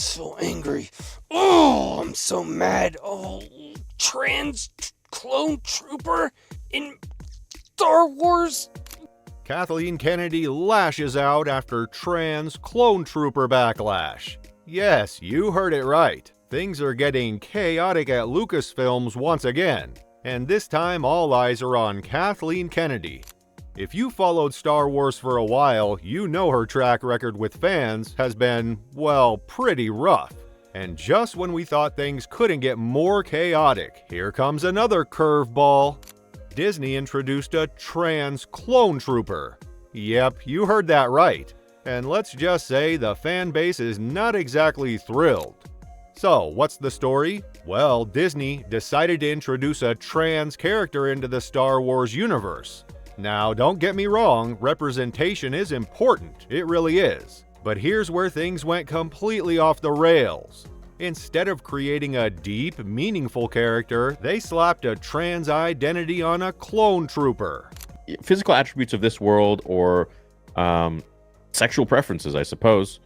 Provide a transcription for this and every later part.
so angry. Oh, I'm so mad. Oh, trans clone trooper in Star Wars. Kathleen Kennedy lashes out after trans clone trooper backlash. Yes, you heard it right. Things are getting chaotic at Lucasfilms once again, and this time all eyes are on Kathleen Kennedy. If you followed Star Wars for a while, you know her track record with fans has been, well, pretty rough. And just when we thought things couldn't get more chaotic, here comes another curveball. Disney introduced a trans clone trooper. Yep, you heard that right. And let's just say the fan base is not exactly thrilled. So, what's the story? Well, Disney decided to introduce a trans character into the Star Wars universe. Now, don't get me wrong, representation is important, it really is. But here's where things went completely off the rails. Instead of creating a deep, meaningful character, they slapped a trans identity on a clone trooper. Physical attributes of this world, or sexual preferences, I suppose,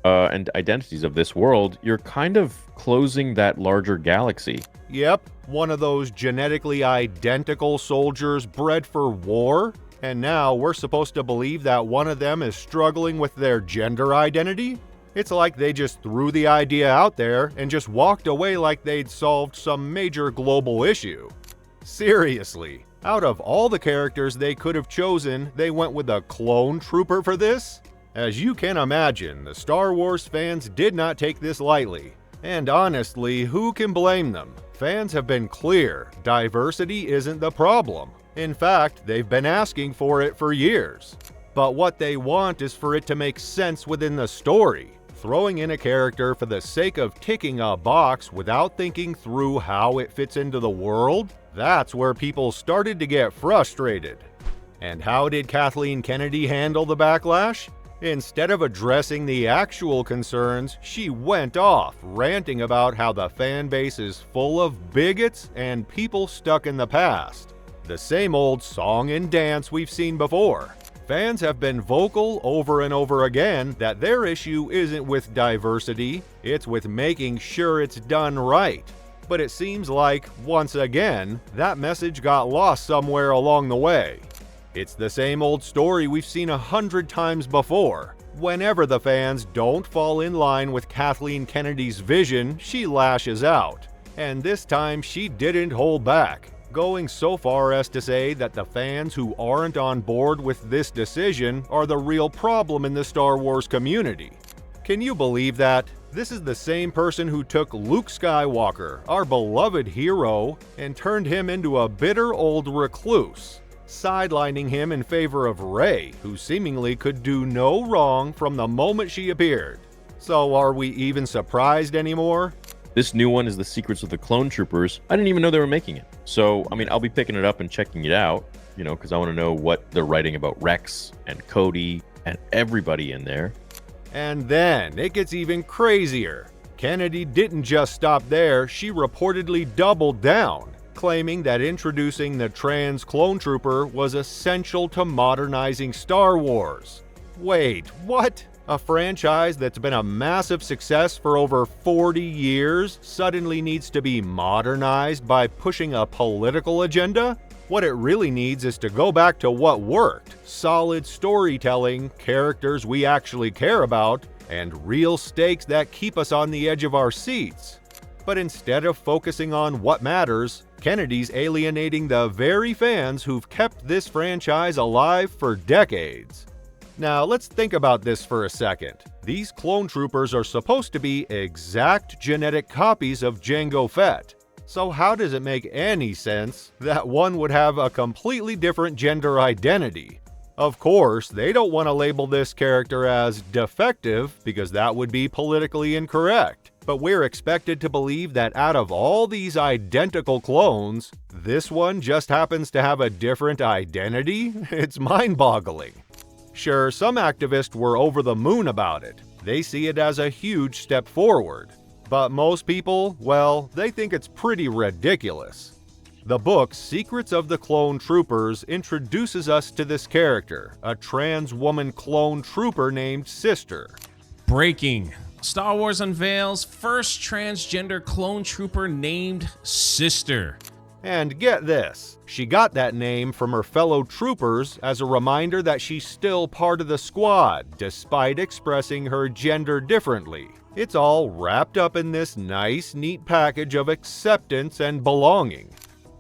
and identities of this world, you're kind of closing that larger galaxy. Yep, one of those genetically identical soldiers bred for war. And now we're supposed to believe that one of them is struggling with their gender identity? It's like they just threw the idea out there and just walked away like they'd solved some major global issue. Seriously, out of all the characters they could have chosen, they went with a clone trooper for this? As you can imagine, the Star Wars fans did not take this lightly. And honestly, who can blame them? Fans have been clear, diversity isn't the problem. In fact, they've been asking for it for years. But what they want is for it to make sense within the story. Throwing in a character for the sake of ticking a box without thinking through how it fits into the world, that's where people started to get frustrated. And how did Kathleen Kennedy handle the backlash? Instead of addressing the actual concerns, she went off, ranting about how the fan base is full of bigots and people stuck in the past. The same old song and dance we've seen before. Fans have been vocal over and over again that their issue isn't with diversity, it's with making sure it's done right. But it seems like, once again, that message got lost somewhere along the way. It's the same old story we've seen 100 times before. Whenever the fans don't fall in line with Kathleen Kennedy's vision, she lashes out. And this time she didn't hold back, going so far as to say that the fans who aren't on board with this decision are the real problem in the Star Wars community. Can you believe that? This is the same person who took Luke Skywalker, our beloved hero, and turned him into a bitter old recluse, sidelining him in favor of Rey, who seemingly could do no wrong from the moment she appeared. So are we even surprised anymore? This new one is The Secrets of the Clone Troopers. I didn't even know they were making it. So, I'll be picking it up and checking it out, because I want to know what they're writing about Rex and Cody and everybody in there. And then it gets even crazier. Kennedy didn't just stop there, she reportedly doubled down, claiming that introducing the trans clone trooper was essential to modernizing Star Wars. Wait, what? A franchise that's been a massive success for over 40 years suddenly needs to be modernized by pushing a political agenda? What it really needs is to go back to what worked: solid storytelling, characters we actually care about, and real stakes that keep us on the edge of our seats. But instead of focusing on what matters, Kennedy's alienating the very fans who've kept this franchise alive for decades. Now, let's think about this for a second. These clone troopers are supposed to be exact genetic copies of Jango Fett. So how does it make any sense that one would have a completely different gender identity? Of course, they don't want to label this character as defective because that would be politically incorrect. But we're expected to believe that out of all these identical clones, this one just happens to have a different identity? It's mind-boggling. Sure, some activists were over the moon about it. They see it as a huge step forward. But most people, well, they think it's pretty ridiculous. The book Secrets of the Clone Troopers introduces us to this character, a trans woman clone trooper named Sister. Breaking. Star Wars unveils first transgender clone trooper named Sister. And get this, she got that name from her fellow troopers as a reminder that she's still part of the squad, despite expressing her gender differently. It's all wrapped up in this nice, neat package of acceptance and belonging.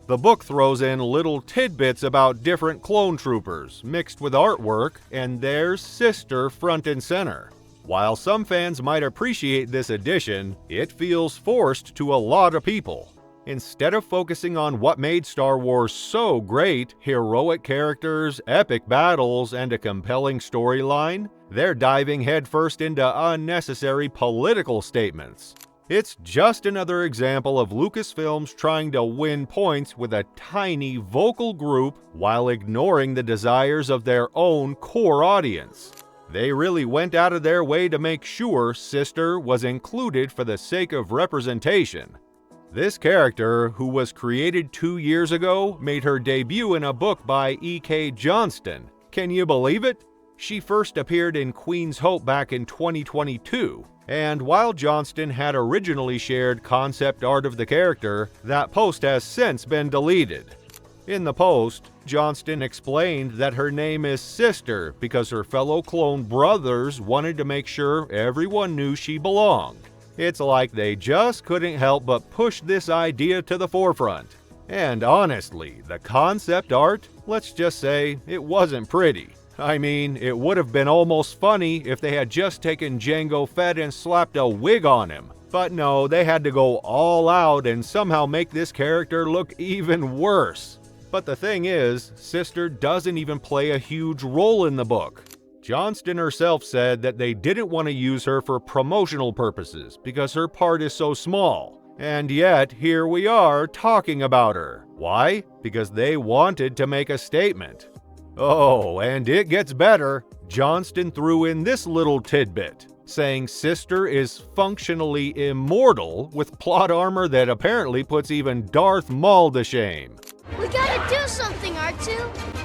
The book throws in little tidbits about different clone troopers, mixed with artwork, and there's Sister front and center. While some fans might appreciate this addition, it feels forced to a lot of people. Instead of focusing on what made Star Wars so great, heroic characters, epic battles, and a compelling storyline, they're diving headfirst into unnecessary political statements. It's just another example of Lucasfilms trying to win points with a tiny vocal group while ignoring the desires of their own core audience. They really went out of their way to make sure Sister was included for the sake of representation. This character, who was created 2 years ago, made her debut in a book by E.K. Johnston. Can you believe it? She first appeared in Queen's Hope back in 2022, and while Johnston had originally shared concept art of the character, that post has since been deleted. In the post, Johnston explained that her name is Sister because her fellow clone brothers wanted to make sure everyone knew she belonged. It's like they just couldn't help but push this idea to the forefront. And honestly, the concept art, let's just say, it wasn't pretty. I mean, it would have been almost funny if they had just taken Jango Fett and slapped a wig on him. But no, they had to go all out and somehow make this character look even worse. But the thing is, Sister doesn't even play a huge role in the book. Johnston herself said that they didn't want to use her for promotional purposes because her part is so small. And yet, here we are talking about her. Why? Because they wanted to make a statement. Oh, and it gets better. Johnston threw in this little tidbit, saying Sister is functionally immortal with plot armor that apparently puts even Darth Maul to shame. We gotta do something, R2.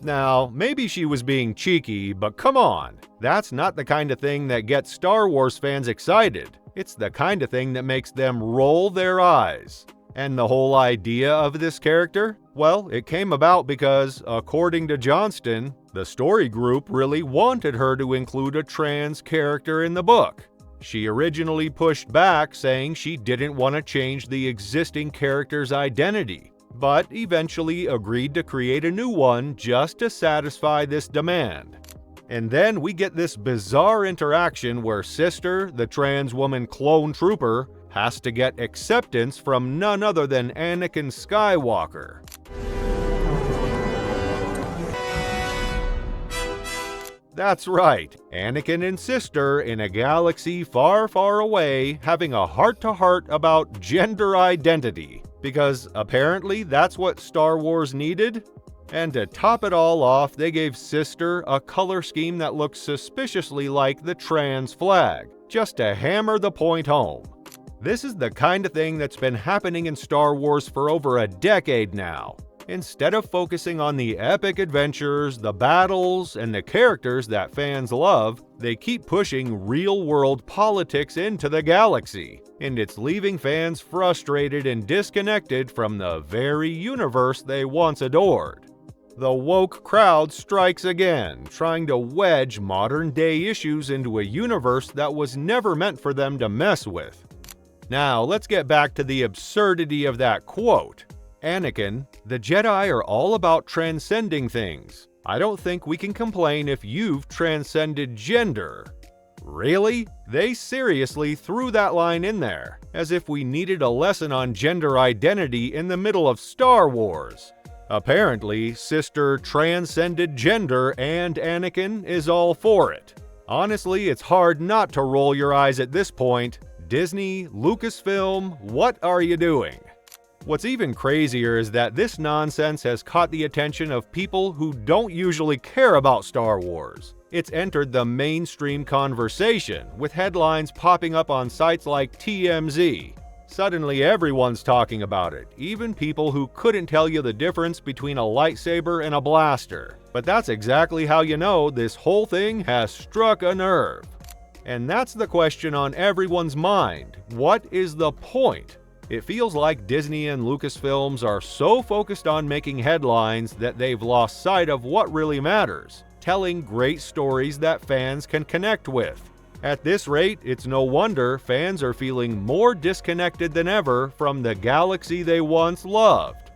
Now, maybe she was being cheeky, but come on. That's not the kind of thing that gets Star Wars fans excited. It's the kind of thing that makes them roll their eyes. And the whole idea of this character? Well, it came about because, according to Johnston, the story group really wanted her to include a trans character in the book. She originally pushed back, saying she didn't want to change the existing character's identity, but eventually agreed to create a new one just to satisfy this demand. And then we get this bizarre interaction where Sister, the trans woman clone trooper, has to get acceptance from none other than Anakin Skywalker. That's right, Anakin and Sister in a galaxy far, far away having a heart-to-heart about gender identity, because apparently that's what Star Wars needed. And to top it all off, they gave Sister a color scheme that looks suspiciously like the trans flag, just to hammer the point home. This is the kind of thing that's been happening in Star Wars for over a decade now. Instead of focusing on the epic adventures, the battles, and the characters that fans love, they keep pushing real-world politics into the galaxy, and it's leaving fans frustrated and disconnected from the very universe they once adored. The woke crowd strikes again, trying to wedge modern-day issues into a universe that was never meant for them to mess with. Now, let's get back to the absurdity of that quote. Anakin, the Jedi are all about transcending things. I don't think we can complain if you've transcended gender. Really? They seriously threw that line in there, as if we needed a lesson on gender identity in the middle of Star Wars. Apparently, Sister transcended gender and Anakin is all for it. Honestly, it's hard not to roll your eyes at this point. Disney, Lucasfilm, what are you doing? What's even crazier is that this nonsense has caught the attention of people who don't usually care about Star Wars. It's entered the mainstream conversation, with headlines popping up on sites like TMZ. Suddenly everyone's talking about it, even people who couldn't tell you the difference between a lightsaber and a blaster. But that's exactly how you know this whole thing has struck a nerve. And that's the question on everyone's mind. What is the point? It feels like Disney and Lucasfilms are so focused on making headlines that they've lost sight of what really matters, telling great stories that fans can connect with. At this rate, it's no wonder fans are feeling more disconnected than ever from the galaxy they once loved.